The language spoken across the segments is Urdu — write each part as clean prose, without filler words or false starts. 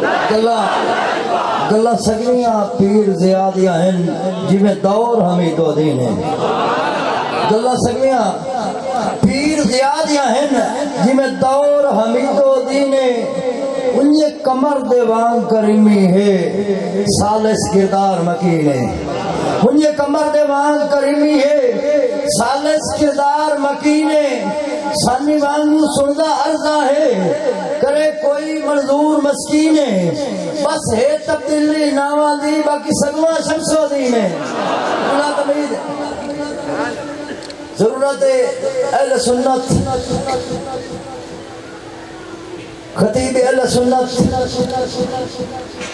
گلا سگنیاں پیر زیادیاں ہیں جی میں دور حمید و دین ہے گلا سگنیاں پیر زیادیاں ہیں جی میں دور حمید و دین ہے انجھے کمر دیوان کریمی ہے سالس کردار مکین ہے انجھے کمر دیوان کریمی ہے سالس کردار مکین ہے سانی وانگو سندہ عرضہ ہے کرے کوئی منظور مسکین ہے بس ہے تبدیلی ناوان دی باقی سگوہ شمس و دین ہے اللہ تمید ضرورت اہل سنت خطیب اہل سنت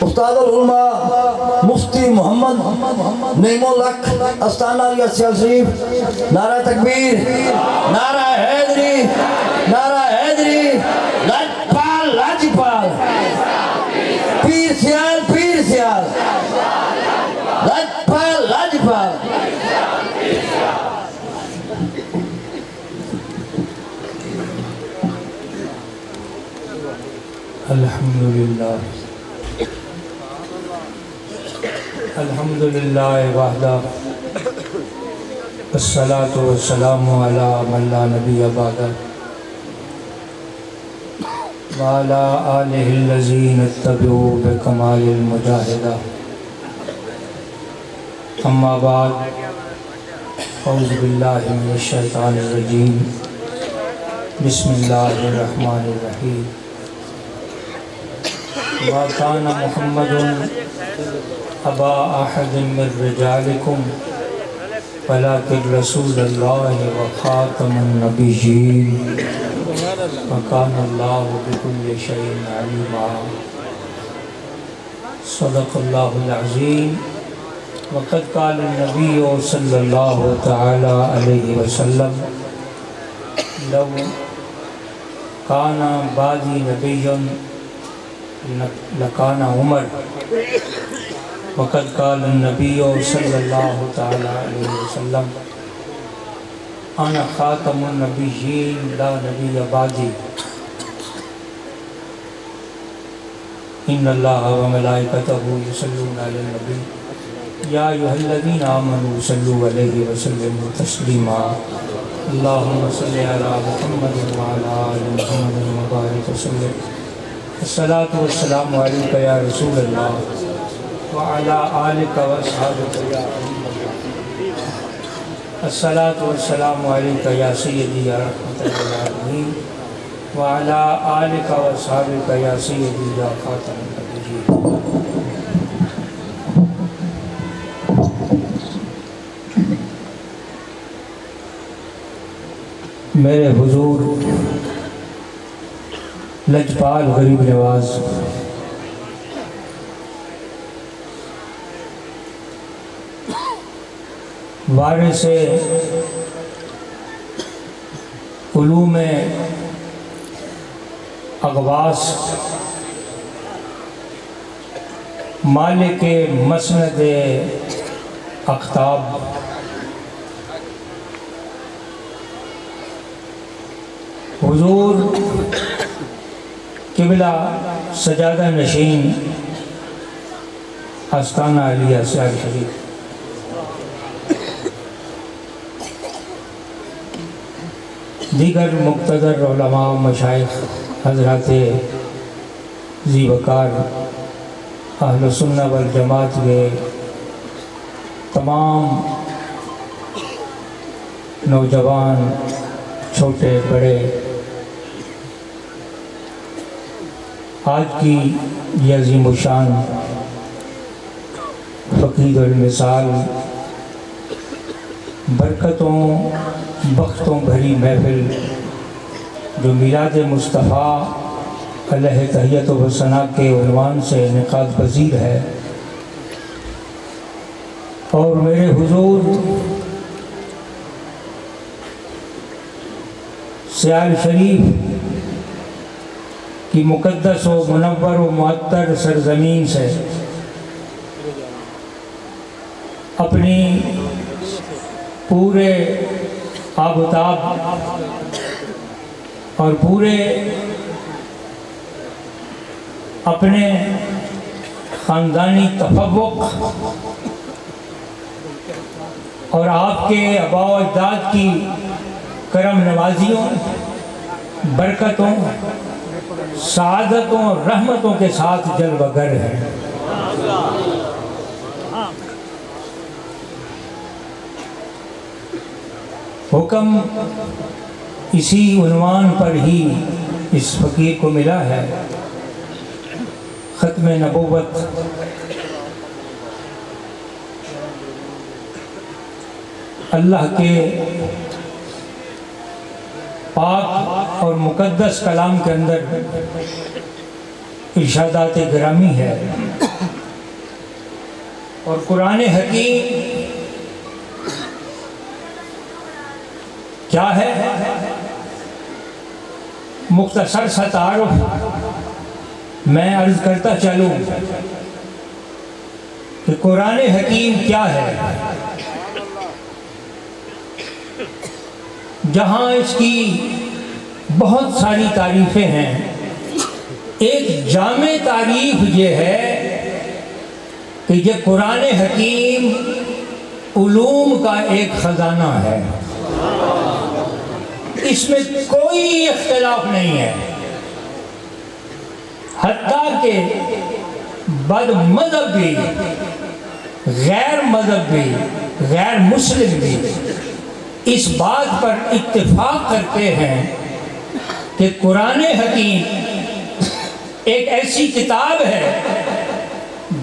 استاد العلماء مفتی محمد نعیم الحق استانہ علیہ شریف نعرہ تکبیر نعرہ حیدری نعرہ حیدری لاجپال لاجپال پیر سیال لاجپال لاجپال الحمدللہ وحدہ الصلاة والسلام علی من لا نبی بعدہ وعلی آلہ الذین اتبعوا بکمال المجاہدہ اما بعد اعوذ باللہ من الشیطان الرجیم بسم اللہ الرحمن الرحیم وَكَانَ مُحَمَّدٌ أَبَا أَحَدٍ مِّن رِّجَالِكُمْ وَلَكِنْ رَسُولَ اللَّهِ وَخَاتَمَ النَّبِيِّينَ وَكَانَ اللَّهُ بِكُلِّ شَيْءٍ عَلِيمًا صدق الله العظيم وقد قال النبي صلى الله تعالى عليه وسلم لو كان بعدي نبي لکان عمر وقد قال النبی صلی اللہ تعالی علیہ وسلم انا خاتم النبیین لا نبی بعدی ان اللہ وملائکتہ یصلون علی النبی یا ایھا الذین آمنوا صلوا علیہ وسلموا تسلیما اللہم صلی علی محمد وعلی آل محمد وبارک وسلم الصلاة والسلام علیکہ یا رسول اللہ وعلا آلکہ واصحابکہ یا حبیب اللہ الصلاة والسلام علیکہ یا سیدی یا رحمت للعالمین وعلا آلکہ واصحابکہ یا سیدی یا خاتم النبیین میرے حضور لجپال غریب نواز وارث علوم اغواس مالک مسند اقطاب حضور قبلہ سجادہ نشین آستانہ علیہ سیال شریف دیگر مقتدر علماء و مشائخ حضرات ذی وقار اہل سنہ والجماعت کے تمام نوجوان چھوٹے بڑے آج کی یہ عظیم الشان فقید المثال برکتوں بختوں بھری محفل جو میلاد مصطفیٰ علیہ تحیت و ثنا کے عنوان سے انعقاد پذیر ہے اور میرے حضور سیال شریف کی مقدس و منور و معطر سرزمین سے اپنی پورے آب و تاب اور پورے اپنے خاندانی تفوق اور آپ کے آباء و اجداد کی کرم نوازیوں، برکتوں، سعادتوں اور رحمتوں کے ساتھ جلوہ گر ہے۔ حکم اسی عنوان پر ہی اس فقیر کو ملا ہے، ختم نبوت۔ اللہ کے پاک اور مقدس کلام کے اندر ارشادات گرامی ہے، اور قرآن حکیم کیا ہے؟ مختصر سا تعارف میں عرض کرتا چلوں کہ قرآن حکیم کیا ہے۔ جہاں اس کی بہت ساری تعریفیں ہیں، ایک جامع تعریف یہ ہے کہ یہ قرآن حکیم علوم کا ایک خزانہ ہے، اس میں کوئی اختلاف نہیں ہے۔ حتیٰ کہ بد مذہب بھی، غیر مذہب بھی، غیر مسلم بھی اس بات پر اتفاق کرتے ہیں کہ قرآن حکیم ایک ایسی کتاب ہے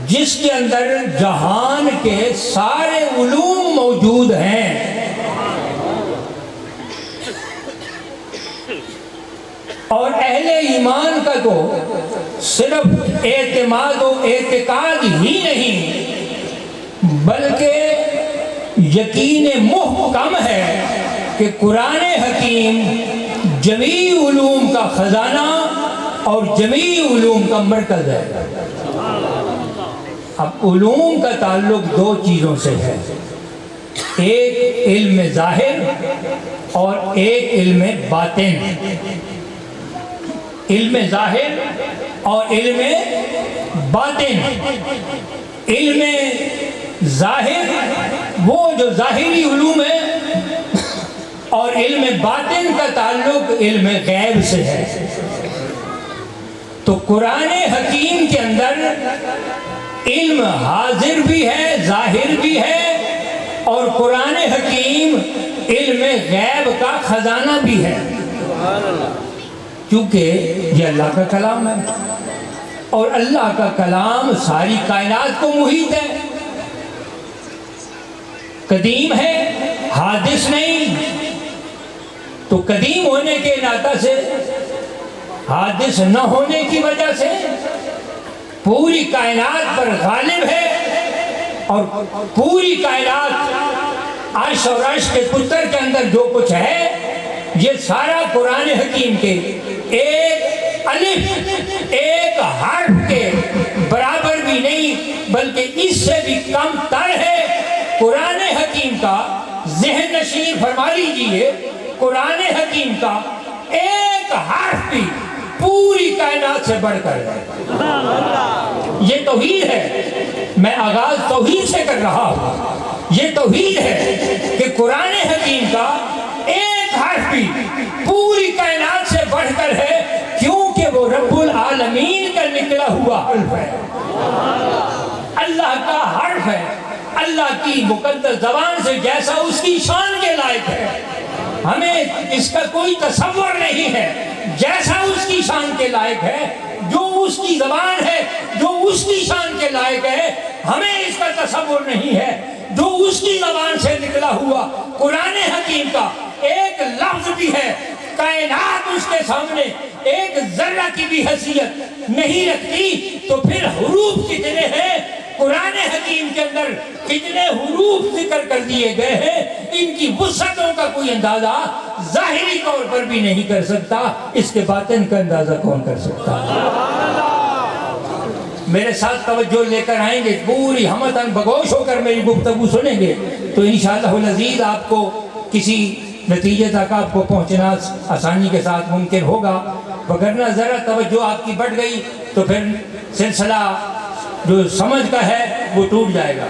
جس کے اندر جہان کے سارے علوم موجود ہیں، اور اہل ایمان کا تو صرف اعتماد و اعتقاد ہی نہیں بلکہ یقین محکم ہے کہ قرآن حکیم جمیع علوم کا خزانہ اور جمیع علوم کا مرکز ہے۔ اب علوم کا تعلق دو چیزوں سے ہے، ایک علم ظاہر اور ایک علم باطن۔ علم ظاہر اور علم باطن۔ علم ظاہر وہ جو ظاہری علوم ہے، اور علم باطن کا تعلق علم غیب سے ہے۔ تو قرآن حکیم کے اندر علم حاضر بھی ہے، ظاہر بھی ہے، اور قرآن حکیم علم غیب کا خزانہ بھی ہے، کیونکہ یہ اللہ کا کلام ہے، اور اللہ کا کلام ساری کائنات کو محیط ہے، قدیم ہے، حادث نہیں۔ تو قدیم ہونے کے ناطے سے، حادث نہ ہونے کی وجہ سے پوری کائنات پر غالب ہے، اور پوری کائنات عرش اور عرش کے پتر کے اندر جو کچھ ہے یہ سارا قرآن حکیم کے ایک الف، ایک حرف کے برابر بھی نہیں بلکہ اس سے بھی کم تر ہے۔ قرآن حکیم کا ذہن نشین فرما لیجیے، قرآن حکیم کا ایک حرف بھی پوری کائنات سے بڑھ کر ہے۔ یہ توحید ہے، میں آغاز توحید سے کر رہا ہوں۔ یہ توحید ہے کہ قرآن حکیم کا ایک حرف بھی پوری کائنات سے بڑھ کر ہے، کیونکہ وہ رب العالمین کا نکلا ہوا حرف ہے، اللہ کا حرف ہے، اللہ کی مقدس زبان سے جیسا اس کی شان کے لائق ہے۔ ہمیں اس کا کوئی تصور نہیں ہے، جیسا اس کی شان کے لائق ہے، جو اس کی زبان ہے، جو اس کی شان کے لائق ہے، ہمیں اس کا تصور نہیں ہے۔ جو اس کی زبان سے نکلا ہوا قرآن حکیم کا ایک لفظ بھی ہے، کائنات اس کے سامنے ایک ذرہ کی بھی حیثیت نہیں رکھتی، تو پھر حروف کتنے ہیں قرآن حکیم کے اندر، کتنے حروف ذکر کر دیے گئے ہیں، ان کی وسعتوں کا کوئی اندازہ ظاہری طور پر بھی نہیں کر سکتا، اس کے باطن کا اندازہ کون کر سکتا ہے؟ میرے ساتھ توجہ لے کر آئیں گے، پوری ہمتاً بگوش ہو کر میری گفتگو سنیں گے تو انشاءاللہ العزیز آپ کو کسی نتیجے تک آپ کو پہنچنا آسانی کے ساتھ ممکن ہوگا، وگرنہ ذرا توجہ آپ کی بڑھ گئی تو پھر سلسلہ جو سمجھ کا ہے وہ ٹوٹ جائے گا۔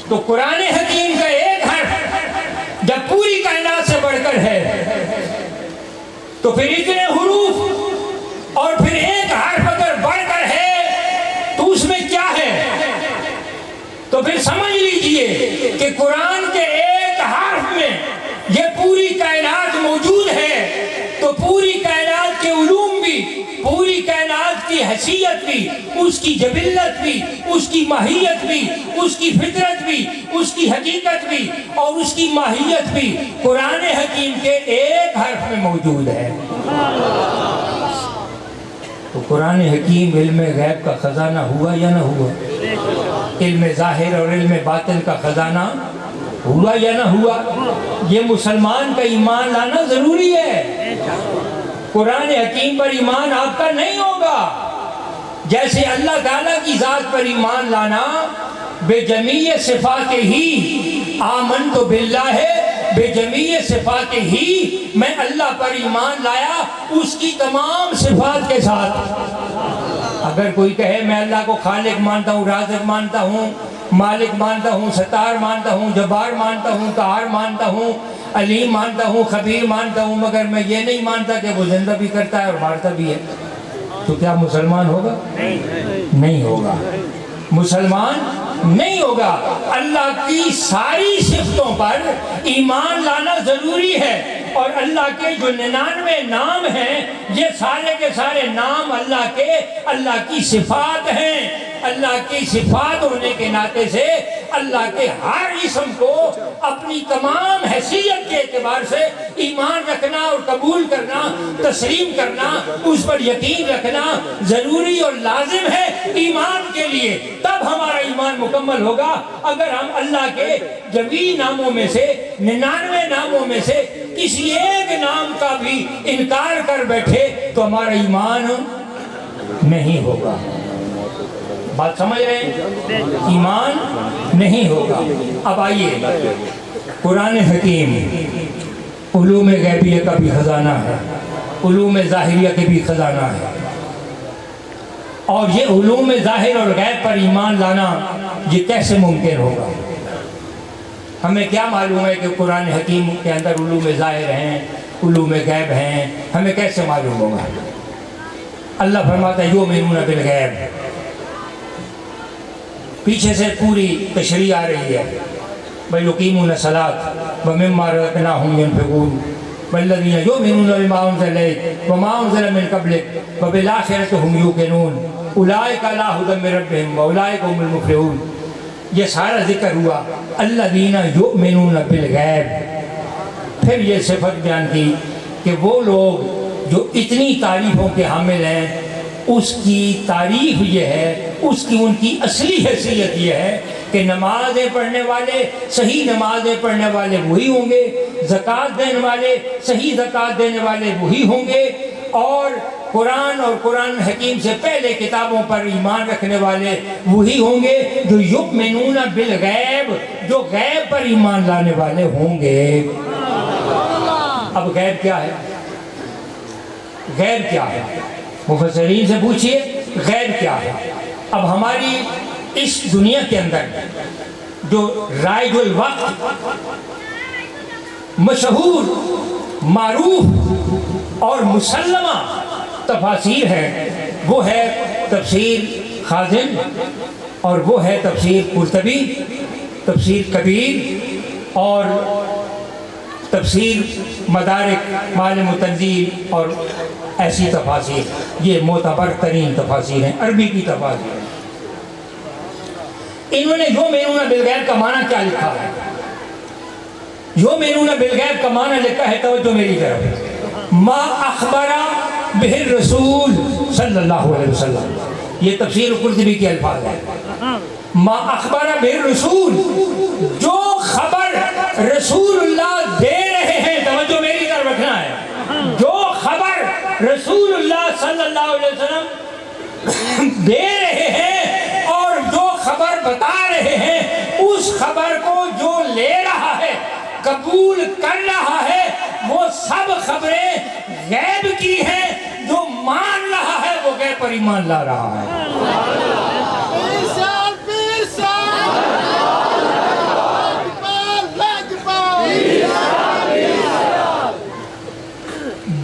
تو قرآن حکیم کا ایک حرف جب پوری کائنات سے بڑھ کر ہے تو پھر اتنے حروف اور پھر ایک حرف اگر بڑھ کر ہے تو اس میں کیا ہے؟ تو پھر سمجھ لیجئے کہ قرآن کے ایک حرف میں یہ پوری کائنات موجود ہے، تو پوری کائنات کے علوم بھی، پوری کائنات کی حیثیت بھی، اس کی جبلت بھی، اس کی ماہیت بھی، اس کی فطرت بھی، اس کی حقیقت بھی اور اس کی ماہیت بھی قرآن حکیم کے ایک حرف میں موجود ہے۔ تو قرآن حکیم علم غیب کا خزانہ ہوا یا نہ ہوا؟ علم ظاہر اور علم باطن کا خزانہ ہوا یا نہ ہوا؟ یہ مسلمان کا ایمان لانا ضروری ہے۔ قرآن حکیم پر ایمان آپ کا نہیں ہوگا جیسے اللہ تعالیٰ کی ذات پر ایمان لانا بے جمیع صفات ہی، آمنت باللہ ہے بے جمیع صفات ہی، میں اللہ پر ایمان لایا اس کی تمام صفات کے ساتھ۔ اگر کوئی کہے میں اللہ کو خالق مانتا ہوں، رازق مانتا ہوں، مالک مانتا ہوں، ستار مانتا ہوں، جبار مانتا ہوں، قہار مانتا ہوں، علیم مانتا ہوں، خبیر مانتا ہوں، مگر میں یہ نہیں مانتا کہ وہ زندہ بھی کرتا ہے اور مارتا بھی ہے، تو کیا مسلمان ہوگا؟ نہیں ہوگا، مسلمان نہیں ہوگا۔ اللہ کی ساری صفتوں پر ایمان لانا ضروری ہے، اور اللہ کے جو 99 نام ہیں یہ سارے کے سارے نام اللہ کے، اللہ کی صفات ہیں۔ اللہ کی صفات ہونے کے ناطے سے اللہ کے ہر اسم کو اپنی تمام حیثیت کے اعتبار سے ایمان رکھنا اور قبول کرنا، تسلیم کرنا، اس پر یقین رکھنا ضروری اور لازم ہے ایمان کے لیے۔ تب ہمارا ایمان مکمل ہوگا۔ اگر ہم اللہ کے جمیع ناموں میں سے، 99 ناموں میں سے کسی ایک نام کا بھی انکار کر بیٹھے تو ہمارا ایمان نہیں ہوگا۔ بات سمجھ رہے ہیں؟ ایمان نہیں ہوگا۔ اب آئیے، قرآن حکیم علوم غیبیہ کا بھی خزانہ ہے، علوم ظاہریہ کے بھی خزانہ ہے، اور یہ علوم ظاہر اور غیب پر ایمان لانا یہ کیسے ممکن ہوگا؟ ہمیں کیا معلوم ہے کہ قرآن حکیم کے اندر علوم ظاہر ہیں، علوم غیب ہیں؟ ہمیں کیسے معلوم ہوگا؟ اللہ فرماتا ہے یؤمنون بالغیب، پیچھے سے پوری تشریح آ رہی ہے، وَيُقِيمُونَ الصَّلَاةَ وَمِمَّا رَزَقْنَاهُمْ يُنْفِقُونَ وَالَّذِينَ يُؤْمِنُونَ بِمَا أُنزِلَ إِلَيْكَ وَمَا أُنزِلَ مِن قَبْلِكَ وَبِالْآخِرَةِ هُمْ يُوقِنُونَ أُولَٰئِكَ عَلَىٰ هُدًى مِن رَّبِّهِمْ وَأُولَٰئِكَ هُمُ الْمُفْلِحُونَ۔ یہ سارا ذکر ہوا الَّذِينَ يُؤْمِنُونَ بِالْغَیب۔ پھر یہ صفت بیان کی کہ وہ لوگ جو اتنی تعریفوں کے حامل ہیں، اس کی تعریف یہ ہے، اس کی ان کی اصلی حیثیت یہ ہے کہ نمازیں پڑھنے والے، صحیح نمازیں پڑھنے والے وہی ہوں گے، زکوٰۃ دینے والے، صحیح زکوٰۃ دینے والے وہی ہوں گے، اور قرآن اور قرآن حکیم سے پہلے کتابوں پر ایمان رکھنے والے وہی ہوں گے جو یؤمنون بالغیب، جو غیب پر ایمان لانے والے ہوں گے۔ اب غیب کیا ہے؟ غیب کیا ہے؟ مفسرین سے پوچھئے غیب کیا ہے؟ اب ہماری اس دنیا کے اندر جو رائج الوقت مشہور، معروف اور مسلمہ تفاسیر ہے، وہ ہے تفسیر خازن، اور وہ ہے تفسیر قرطبی، تفسیر کبیر، اور تفسیر مدارک، معالم التنزیل، اور ایسی تفاسیر۔ یہ معتبر ترین تفاسیر ہیں، عربی کی تفاسیر ہیں۔ انہوں نے یؤمنون بالغیب کا معنی کیا لکھا ہے؟ یؤمنون بالغیب کا معنی لکھا ہے، توجہ میری طرف، ما اخبر بہ الرسول صلی اللہ علیہ وسلم۔ یہ تفسیر قرطبی کے الفاظ ہیں۔ ما اخبر بہ الرسول، جو خبر رسول اللہ دے رہے ہیں، توجہ میری طرف رکھنا ہے، جو خبر رسول اللہ صلی اللہ علیہ وسلم دے رہے ہیں اور جو خبر بتا رہے ہیں، اس خبر کو جو لے رہا ہے، قبول کر رہا ہے، وہ سب خبریں غیب کی ہیں، جو مان رہا ہے وہ غیب پر ایمان لا رہا ہے.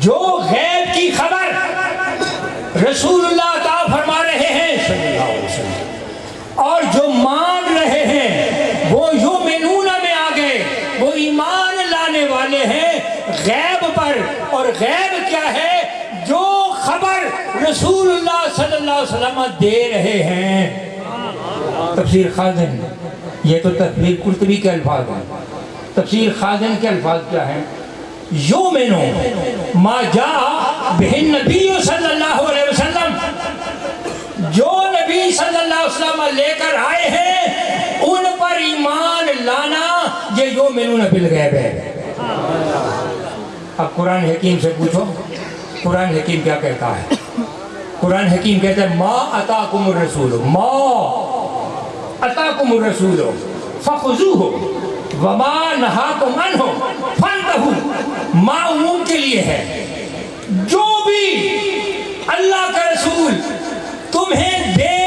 جو غیب کی خبر رسول اللہ عطا فرما رہے ہیں صلی اللہ علیہ وسلم، اور جو مان رہے ہیں وہ یؤمنون میں آ گئے، وہ ایمان لانے والے ہیں غیب پر. اور غیب کیا ہے؟ جو خبر رسول اللہ صلی اللہ علیہ وسلم دے رہے ہیں. تفسیر خازن، یہ تو تفسیر قرطبی کے الفاظ ہیں. تفسیر خازن کے الفاظ کیا ہیں؟ یؤمنو ما جاء بہ النبی صلی اللہ علیہ وسلم، جو نبی صلی اللہ علیہ وسلم لے کر آئے ہیں ان پر ایمان لانا، یہ یؤمنون بالغیب ہے. اب قرآن حکیم سے پوچھو، قرآن حکیم کیا کہتا ہے؟ قرآن حکیم کہتا ہے ما اتاکم الرسول، ما اتاکم الرسول فخذوہ وما نہاکم عنہ فانتہوا. ما عموم کے لیے ہے، جو بھی اللہ کا رسول تمہیں دے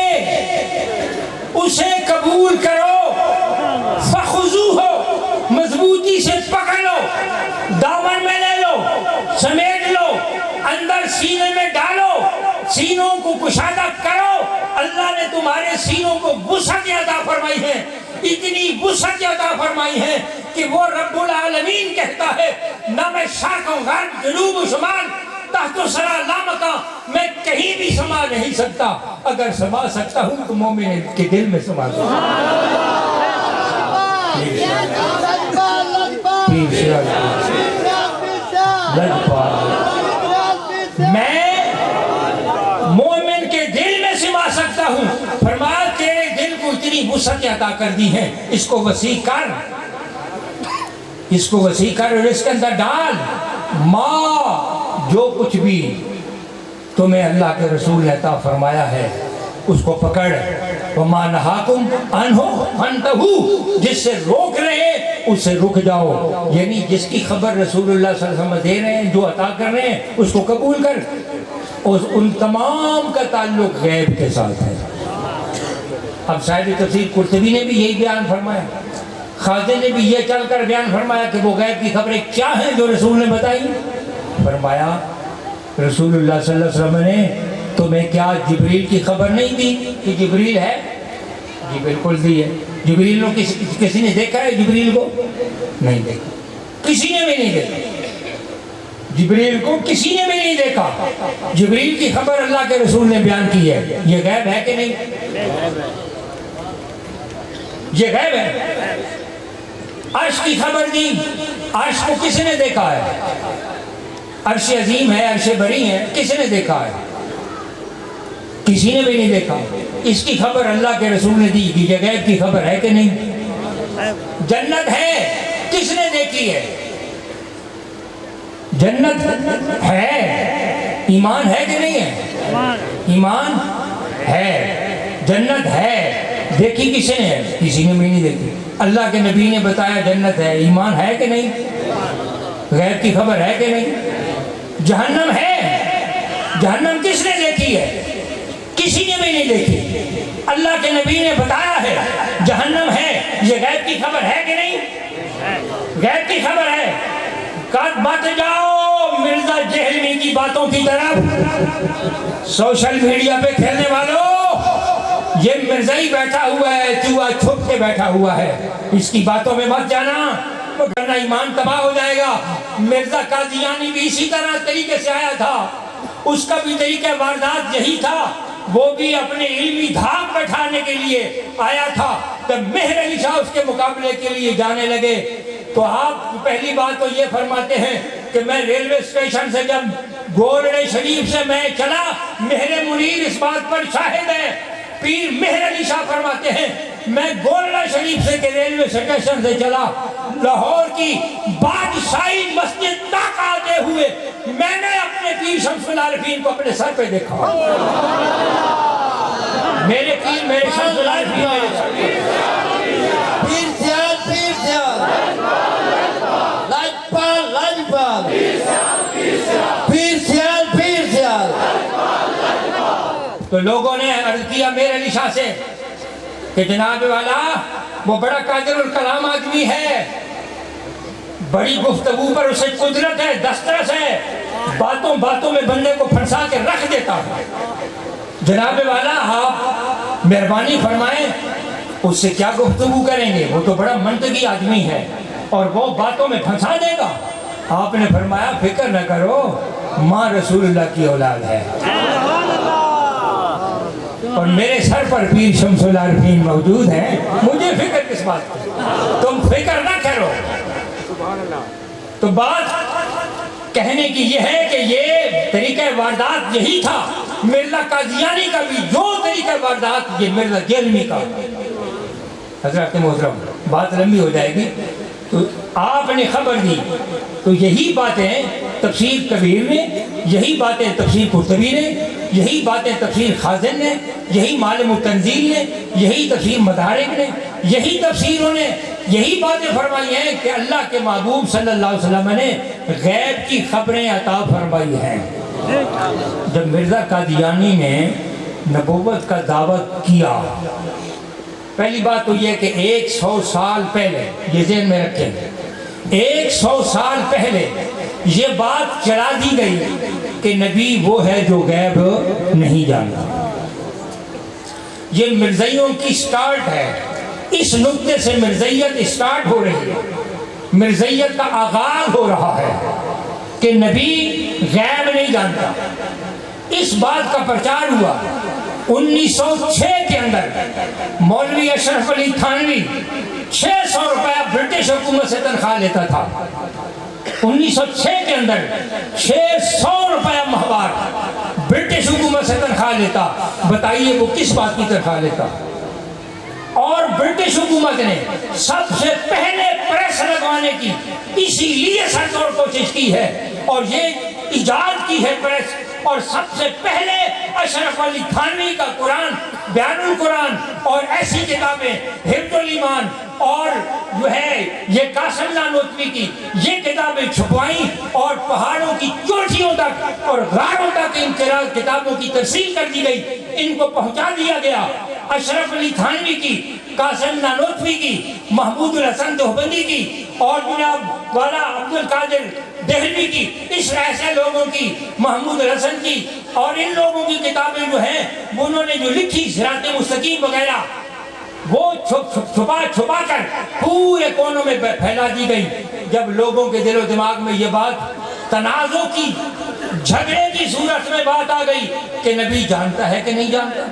اسے قبول کرو. فخذوہ، مضبوطی سے پکڑ لو، دامن میں لے لو، سمیٹ لو، اندر سینے میں ڈالو، سینوں کو کشادہ کرو. اللہ نے تمہارے سینوں کو وسعت عطا فرمائی ہے، اتنی وسعت عطا فرمائی ہے کہ وہ رب العالمین کہتا ہے نہ میں شرق و غرب، جنوب و شمال، تحت و سرا لامکاں، میں کہیں بھی سما نہیں سکتا. اگر سما سکتا ہوں تو مومن کے دل میں سما سکتا میں مومن کے دل میں سما سکتا ہوں. فرمایا تیرے دل کو اتنی وسعت عطا کر دی ہے، اس کو وسیع کر، اس کو وسیع کر اور اس کے اندر ڈال. ماں جو کچھ بھی تمہیں اللہ کے رسول نے عطا فرمایا ہے اس کو پکڑ. وما نہاکم عنہ فانتہوا، جس سے روک رہے اس سے رک جاؤ. یعنی جس کی خبر رسول اللہ صلی اللہ علیہ وسلم دے رہے ہیں، جو عطا کر رہے ہیں، اس کو قبول کر. ان تمام کا تعلق غیب کے ساتھ ہے. اب صاحب تفسیر قرطبی نے بھی یہی بیان فرمایا، خازن نے بھی یہ چل کر بیان فرمایا کہ وہ غیب کی خبریں کیا ہیں جو رسول نے بتائی. فرمایا رسول اللہ صلی اللہ علیہ وسلم نے تمہیں کیا جبریل کی خبر نہیں دی کہ جبریل ہے؟ جی بالکل دی ہے. جبریل کو کسی نے دیکھا ہے؟ جبریل کو نہیں دیکھا، کسی نے بھی نہیں دیکھا. جبریل کو کسی نے بھی نہیں دیکھا. جبریل کی خبر اللہ کے رسول نے بیان کی ہے. یہ غیب ہے کہ نہیں؟ یہ غیب ہے. عرش کی خبر دی، عرش کو کس نے دیکھا ہے؟ عرش عظیم ہے، عرش بری ہے، کس نے دیکھا ہے؟ کسی نے بھی نہیں دیکھا. اس کی خبر اللہ کے رسول نے دی کہ یہ غیب کی خبر ہے کہ نہیں؟ جنت ہے، کس نے دیکھی ہے؟ جنت ہے، ایمان ہے کہ نہیں ہے؟ ایمان ہے، جنت ہے، دیکھی کسی نے ہے؟ کسی نے بھی نہیں دیکھی. اللہ کے نبی نے بتایا جنت ہے، ایمان ہے کہ نہیں؟ غیب کی خبر ہے کہ نہیں؟ جہنم ہے، جہنم کس نے دیکھی ہے؟ کسی نے بھی نہیں دیکھی. اللہ کے نبی نے بتایا ہے جہنم ہے. یہ غیب کی خبر ہے کہ نہیں؟ غیب کی خبر ہے. کب مت جاؤ مرزا جہلمی کی باتوں کی طرف. سوشل میڈیا پہ کھیلنے والوں، یہ مرزا ہی بیٹھا ہوا ہے، چوہا چھپ کے بیٹھا ہوا ہے. اس کی باتوں میں مت جانا، ورنہ ایمان تباہ ہو جائے گا. مرزا قادیانی بھی اسی طرح طریقے سے آیا تھا، اس کا بھی طریقہ واردات یہی تھا. وہ بھی اپنے علمی دھاک بٹھانے کے لیے آیا تھا. جب مہر علی شاہ اس کے مقابلے کے لیے جانے لگے تو آپ پہلی بات تو یہ فرماتے ہیں کہ میں ریلوے اسٹیشن سے جب گولڑے شریف سے میں چلا، مہر منیر اس بات پر شاہد ہے. پیر مہر علی شاہ فرماتے ہیں میں گولڑا شریف سے کہ ریلوے اسٹیشن سے چلا، لاہور کی بادشاہی مسجد تک آتے ہوئے میں نے اپنے پیر شمس العارفین کو اپنے سر پہ دیکھا. میرے پیر، میرے شمس العارفین، پیر سیال، پیر سیال، لاجپال، لاجپال، پیر سیال، پیر سیال. تو لوگوں نے عرض کیا میرے علی شاہ سے کہ جناب والا وہ بڑا قادر الکلام آدمی ہے، بڑی گفتگو پر اسے قدرت ہے، دسترس ہے، باتوں باتوں میں بندے کو پھنسا کے رکھ دیتا ہے۔ جناب والا آپ مہربانی فرمائیں اس سے کیا گفتگو کریں گے، وہ تو بڑا منطقی آدمی ہے اور وہ باتوں میں پھنسا دے گا۔ آپ نے فرمایا فکر نہ کرو، ماں رسول اللہ کی اولاد ہے اور میرے سر پر پیر شمس العارفین موجود ہیں، مجھے فکر کس بات کی، تم فکر نہ کرو۔ تو بات کہنے کی یہ ہے کہ یہ طریقہ واردات یہی تھا مرزا قادیانی کا بھی، جو طریقہ واردات یہ مرزا جیلمی کا۔ حضرت محترم بات لمبی ہو جائے گی، تو آپ نے خبر دی تو یہی باتیں تفسیر کبیر میں، یہی باتیں تفسیر قرطبی نے، یہی باتیں تفسیر خازن نے، یہی معالم التنزیل نے، یہی تفسیر مدارک نے، یہی تفسیروں نے یہی باتیں فرمائی ہیں کہ اللہ کے محبوب صلی اللہ علیہ وسلم نے غیب کی خبریں عطا فرمائی ہیں۔ جب مرزا قادیانی نے نبوت کا دعوت کیا، پہلی بات تو یہ کہ 100 سال پہلے، یہ ذہن میں رکھیں، 100 سال پہلے یہ بات چلا دی گئی کہ نبی وہ ہے جو غیب نہیں جانتا۔ یہ مرزائیوں کی سٹارٹ ہے، اس نقطے سے مرزائیت سٹارٹ ہو رہی ہے، مرزائیت کا آغاز ہو رہا ہے کہ نبی غیب نہیں جانتا۔ اس بات کا پرچار ہوا 1906 کے اندر، مولوی اشرف علی تھانوی 600 روپیہ برٹش حکومت سے تنخواہ لیتا تھا۔ 1906 کے اندر 600 روپیہ ماہوار برٹش حکومت سے تنخواہ لیتا۔ بتائیے وہ کس بات کی تنخواہ لیتا؟ اور برٹش حکومت نے سب سے پہلے پریس لگوانے کی اسی لیے سرکار کوشش کی ہے اور یہ ایجاد کی ہے پریس، اور سب سے پہلے اشرف علی تھانوی کا قرآن، بیان القرآن اور ایسی کتابیں، حفظ الایمان اور جو ہے یہ قاسم نانوتوی کی یہ کتابیں چھپوائیں اور پہاڑوں کی چوٹیوں تک اور غاروں تک ان کتابوں کی ترسیل کر دی گئی، ان کو پہنچا دیا گیا۔ اشرف علی تھانوی کی، قاسم نانوتوی کی، محمود الحسن دیوبندی کی اور جناب والا عبد القادر دہلوی کی، اس ایسے لوگوں کی، محمود الحسن کی اور ان لوگوں کی کتابیں جو ہیں انہوں نے جو لکھی صراط مستقیم وغیرہ، وہ چھپا کر پورے کونوں میں پھیلا دی گئی۔ جب لوگوں کے دل و دماغ میں یہ بات تنازع کی، جھگڑے کی صورت میں بات آ گئی کہ نبی جانتا ہے کہ نہیں جانتا،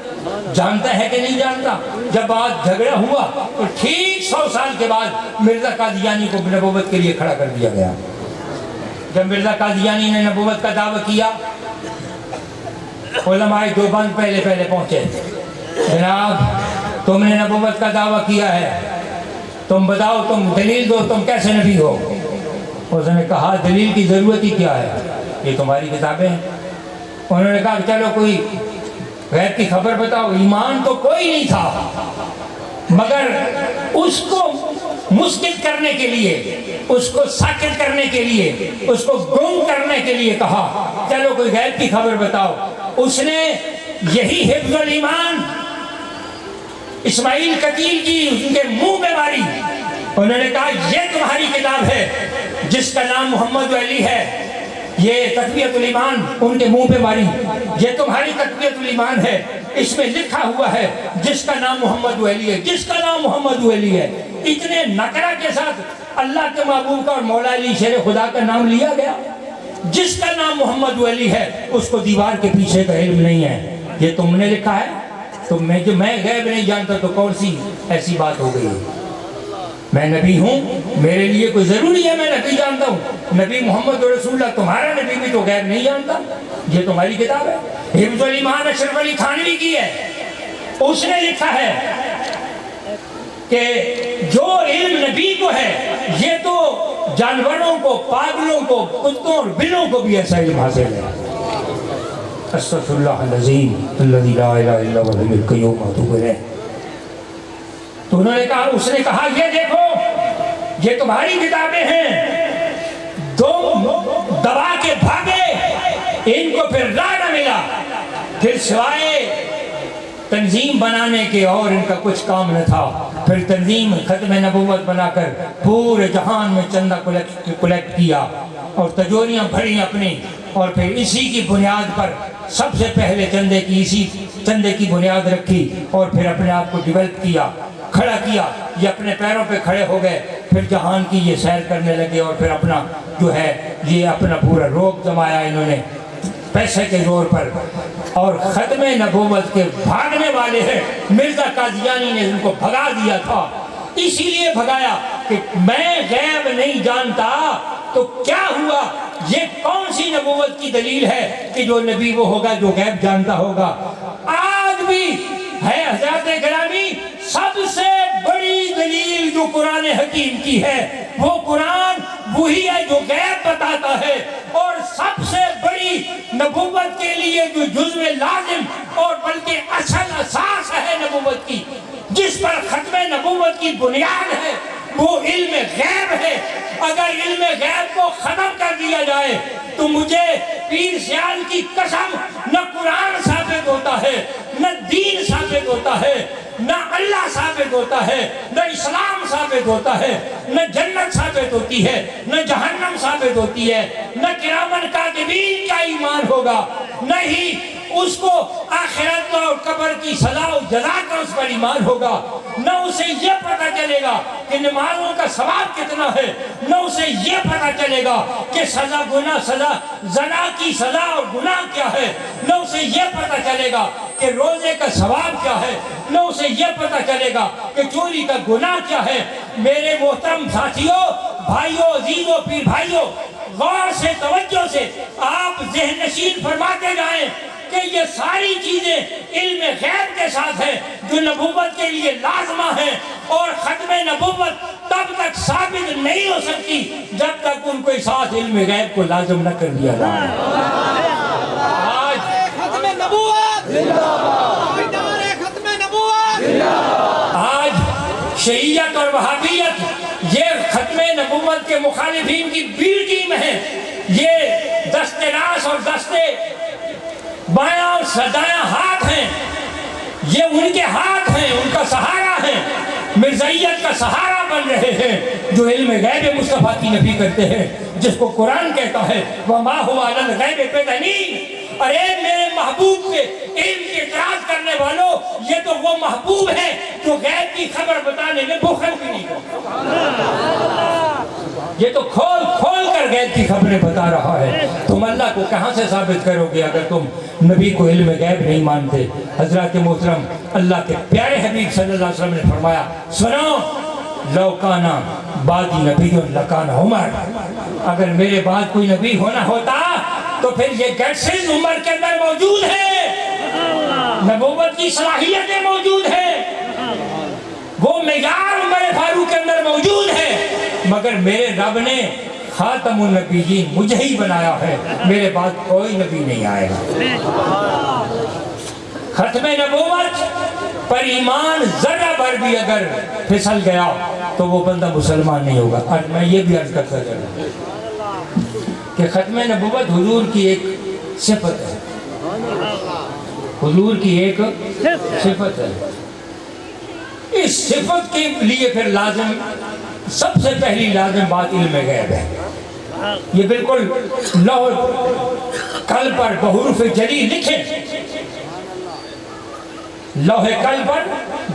جانتا ہے کہ نہیں جانتا، جب بات جھگڑا ہوا تو ٹھیک 100 سال کے بعد مرزا قادیانی کو نبوت کے لیے کھڑا کر دیا گیا۔ جب مرزا قادیانی نے نبوت کا دعویٰ کیا، علماء دیوبند پہلے پہنچے، جناب تم نے نبوت کا دعویٰ کیا ہے، تم بتاؤ، تم دلیل دو، تم کیسے نبی ہو؟ اس نے کہا دلیل کی ضرورت ہی کیا ہے، یہ تمہاری کتابیں ہیں۔ انہوں نے کہا چلو کوئی غیب کی خبر بتاؤ۔ ایمان تو کوئی نہیں تھا، مگر اس کو مسکت کرنے کے لیے، اس کو ساکت کرنے کے لیے، اس کو گم کرنے کے لیے کہا چلو کوئی غیب کی خبر بتاؤ۔ اس نے یہی حفظ الایمان اسماعیل قتیل کی ان کے منہ میں ماری۔ انہوں نے کہا یہ تمہاری کتاب ہے جس کا نام محمد علی ہے، یہ تقویۃ الایمان ان کے منہ پہ ماری، یہ تمہاری تقویۃ الایمان ہے، اس میں لکھا ہوا ہے جس کا نام محمد علی ہے، جس کا نام محمد علی ہے۔ اتنے نکرہ کے ساتھ اللہ کے محبوب کا اور مولا علی شیر خدا کا نام لیا گیا۔ جس کا نام محمد علی ہے اس کو دیوار کے پیچھے کا علم نہیں ہے، یہ تم نے لکھا ہے، تو میں غیب نہیں جانتا تو کون سی ایسی بات ہو گئی؟ میں نبی ہوں، میرے لیے کوئی ضروری ہے میں نبی جانتا ہوں؟ نبی محمد رسول اللہ تمہارا نبی بھی تو غیب نہیں جانتا، یہ تمہاری کتاب ہے۔ حفظ الایمان اشرف علی تھانوی کی ہے، اس نے لکھا ہے کہ جو علم نبی کو ہے یہ تو جانوروں کو، پاگلوں کو، کتوں اور بلوں کو بھی ایسا علم حاصل ہے۔ استغفر اللہ العظیم الذی لا الہ الا هو الحی القیوم واتوب الیہ۔ تو انہوں نے کہا، اس نے کہا یہ دیکھو یہ تمہاری کتابیں ہیں، تم دبا کے بھاگے، ان کو پھر راہ نہ ملا، پھر سوائے تنظیم بنانے کے اور ان کا کچھ کام نہ تھا. پھر تنظیم ختم نبوت بنا کر پورے جہان میں چندہ کلیکٹ کیا اور تجوریاں بھری اپنی، اور پھر اسی کی بنیاد پر سب سے پہلے اسی چندے کی بنیاد رکھی اور پھر اپنے آپ کو ڈیولپ کیا، کھڑا کیا. یہ اپنے پیروں پہ کھڑے ہو گئے، پھر جہان کی یہ سیر کرنے لگے اور پھر اپنا جو ہے یہ اپنا پورا روب جمایا انہوں نے پیسے کے زور پر. اور ختم نبوت کے بھاگنے والے ہیں. مرزا قادیانی نے ان کو بھگا دیا تھا، اسی لیے بھگایا کہ میں غیب نہیں جانتا. تو کیا ہوا؟ یہ کون سی نبوت کی دلیل ہے کہ جو نبی وہ ہوگا جو غیب جانتا ہوگا؟ آج بھی ہے حضرات گرامی، سب سے بڑی دلیل جو قرآن حکیم کی ہے وہ قرآن وہی ہے جو غیب بتاتا ہے. اور سب سے بڑی نبوت کے لیے جو جزو لازم اور بلکہ اصل اساس ہے نبوت کی، جس پر ختم نبوت کی بنیاد ہے، وہ علم غیب ہے. اگر علم غیب کو ختم کر دیا جائے تو مجھے پیر سیال کی قسم نہ قرآن ثابت ہوتا ہے، نہ دین ثابت ہوتا ہے، نہ اللہ ثابت ہوتا ہے، نہ اسلام ثابت ہوتا ہے، نہ جنت ثابت ہوتی ہے، نہ جہنم ثابت ہوتی ہے، نہ کرامن کاتبین کا ایمان ہوگا، نہ ہی اس کو آخرت اور قبر کی سزا و جزا کا اس پر ایمان ہوگا، نہ اسے یہ پتہ چلے گا کہ نمازوں کا ثواب کتنا ہے، نہ اسے یہ پتہ چلے گا کہ زنا کی سزا اور گناہ کیا ہے، نہ اسے یہ پتہ چلے گا کہ روزے کا ثواب کیا ہے، نہ اسے یہ پتہ چلے گا کہ چوری کا گناہ کیا ہے. میرے محترم ساتھیوں، بھائیوں، عزیزوں، پیر بھائیوں، غور سے توجہ سے آپ ذہن نشین فرماتے جائیں کہ یہ ساری چیزیں علم غیب کے ساتھ ہیں جو نبوت کے لیے لازمہ ہیں، اور ختم نبوت تب تک ثابت نہیں ہو سکتی جب تک ان کو ساتھ علم غیب کو لازم نہ کر دیا جائے. آج ختم نبوت ختم نبوت، آج شیعیت اور وہابیت یہ ختم نبوت کے مخالفین کی بی ٹیم ہے. یہ دست راست اور دست بایاں اور دایاں ہاتھ ہیں، یہ ان کے ہاتھ ہیں، ان کا سہارا ہے، مرزائیت کا سہارا بن رہے ہیں جو علم غیب مصطفیٰ کی نفی کرتے ہیں، جس کو قرآن کہتا ہے وَمَا هُوَ عَلَى الْغَيْبِ بِضَنِينٍ. ارے میرے محبوب پہ علم کے اعتراض کرنے والوں، یہ تو وہ محبوب ہے جو غیب کی خبر بتانے میں بخل بھی نہیں کرتا. یہ تو کھول کھول کر غیب کی خبریں بتا رہا ہے. تم اللہ کو کہاں سے ثابت کرو گے اگر تم نبی کو علم غیب نہیں مانتے؟ حضرات محترم، اللہ کے پیارے حبیب صلی اللہ علیہ وسلم نے فرمایا، سنو، لو کانا بعدی نبی لکان عمر. اگر میرے بعد کوئی نبی ہونا ہوتا تو پھر یہ گٹسز عمر کے اندر موجود ہے، نبوت کی صلاحیتیں موجود ہیں، وہ معیار عمر فاروق کے اندر موجود ہے. مگر میرے رب نے خاتم النبیین مجھے ہی بنایا ہے، میرے بعد کوئی نبی نہیں آئے گا. ختم نبوت پر ایمان ذرہ بھر بھی اگر پھسل گیا تو وہ بندہ مسلمان نہیں ہوگا. اور میں یہ بھی عرض کرتا چلوں کہ ختم نبوت حضور کی ایک صفت ہے، حضور کی ایک صفت ہے. اس صفت کے لیے پھر لازم، سب سے پہلی لازم بات علم غیب ہے. یہ بالکل لوح قلم پر بحروف جلی لکھیں، لوح قلم پر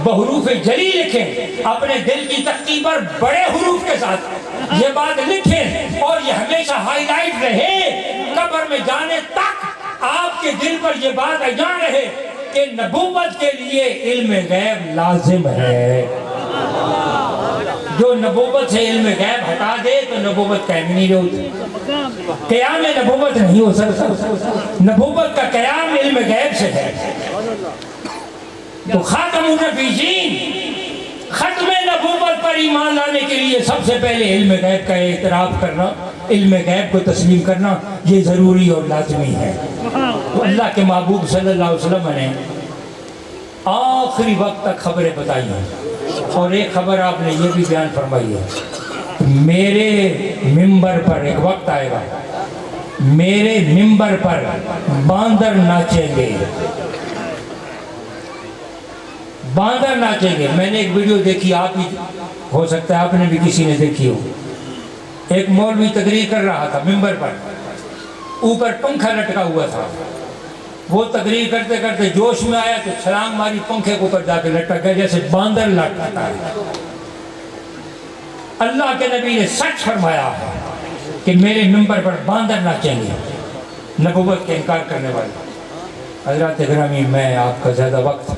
بحروف جلی لکھیں، اپنے دل کی تختی پر بڑے حروف کے ساتھ یہ بات لکھیں، اور یہ ہمیشہ ہائی لائٹ رہے، قبر میں جانے تک آپ کے دل پر یہ بات عیاں رہے کہ نبوت کے لیے علم غیب لازم ہے. جو نبوت سے علم غیب ہٹا دے تو نبوت قائم نہیں ہوتی، قیام نبوت نہیں ہو سکتا. نبوت کا قیام علم غیب سے ہے. تو خاتم النبیین، ختم نبوت پر ایمان لانے کے لیے سب سے پہلے علم غیب کا اعتراف کرنا، علم غیب کو تسلیم کرنا یہ ضروری اور لازمی ہے. تو اللہ کے محبوب صلی اللہ علیہ وسلم نے آخری وقت تک خبریں بتائی ہیں، اور ایک خبر آپ نے یہ بھی بیان فرمائی ہے، میرے ممبر پر ایک وقت آئے گا، میرے ممبر پر باندر ناچیں گے. باندر ناچیں گے. میں نے ایک ویڈیو دیکھی, آپ بھی ہو سکتا ہے آپ نے بھی کسی نے دیکھی ہو. ایک مولوی تقریر کر رہا تھا ممبر پر, اوپر پنکھا لٹکا ہوا تھا. وہ تقریر کرتے کرتے جوش میں آیا تو چھلانگ ماری, پنکھے کے اوپر جا کے لٹک گیا جیسے باندر لٹکتا ہے. اللہ کے نبی نے سچ فرمایا ہے کہ میرے ممبر پر باندر ناچیں گے, نبوت کے انکار کرنے والے. حضرات گرامی, میں آپ کا زیادہ وقت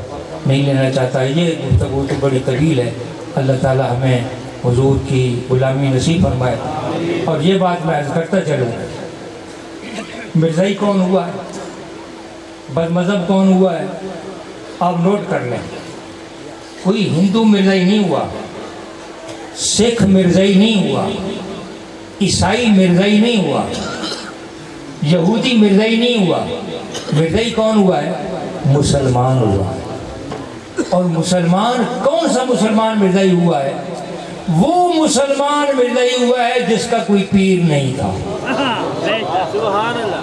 نہیں لینا چاہتا. یہ گفتگو تو بڑی طویل ہے. اللہ تعالی ہمیں حضور کی غلامی نصیب فرمائے. اور یہ بات میں عرض کرتا چلوں, مرزائی کون ہوا ہے, بد مذہب کون ہوا ہے, آپ نوٹ کر لیں. کوئی ہندو مرزائی نہیں ہوا, سکھ مرزائی نہیں ہوا, عیسائی مرزائی نہیں ہوا, یہودی مرزائی نہیں ہوا. مرزائی کون ہوا ہے؟ مسلمان ہوا ہے. اور مسلمان کون سا مسلمان مرزائی ہوا ہے؟ وہ مسلمان مرزائی ہوا ہے جس کا کوئی پیر نہیں تھا. سبحان اللہ.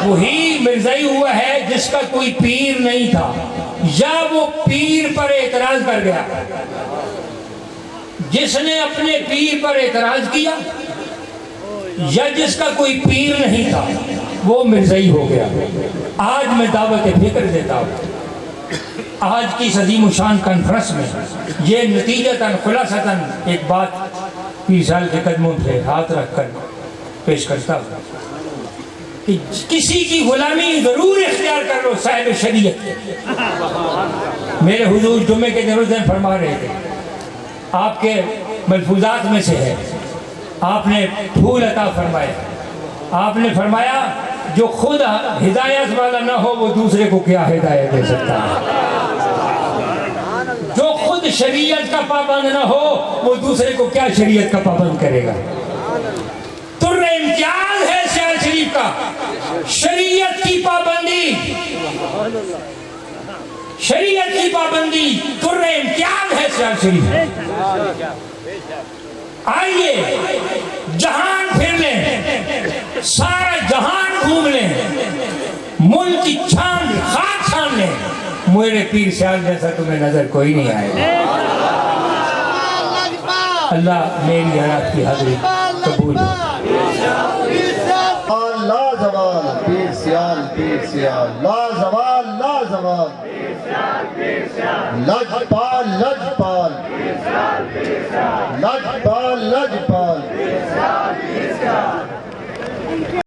وہی مرزائی ہوا ہے جس کا کوئی پیر نہیں تھا, یا وہ پیر پر اعتراض کر گیا. جس نے اپنے پیر پر اعتراض کیا یا جس کا کوئی پیر نہیں تھا وہ مرزائی ہو گیا. آج میں دعوت فکر دیتا ہوں, آج کی عظیم الشان کانفرنس میں یہ نتیجتاً خلاصتاً ایک بات پیر صاحب کے قدموں پہ ہاتھ رکھ کر پیش کرتا ہوں کہ کسی کی غلامی ضرور اختیار کر لو صاحب شریعت. میرے حضور جمعے کے دن فرما رہے تھے, آپ کے ملفوظات میں سے ہے, آپ نے پھول عطا فرمائے. آپ نے فرمایا جو خود ہدایت والا نہ ہو وہ دوسرے کو کیا ہدایت دے سکتا ہے, جو خود شریعت کا پابند نہ ہو وہ دوسرے کو کیا شریعت کا پابند کرے گا. تو امتیاز ہے سیال شریف کا, شریعت کی پابندی, شریعت کی پابندی در امتیاز ہے سیال شریف. آئیے جہان پھر لیں, سارا جہان گھوم لیں, ملک کی چھان خاک چھان لیں, میرے پیر سیال جیسا تمہیں نظر کوئی نہیں آئے گا. اللہ میری حیات کی حاضری قبول. لا زوال پیر سیال, پیر سیال لا زوال, لا زوال لجپال, لجپال لجپال, لجپال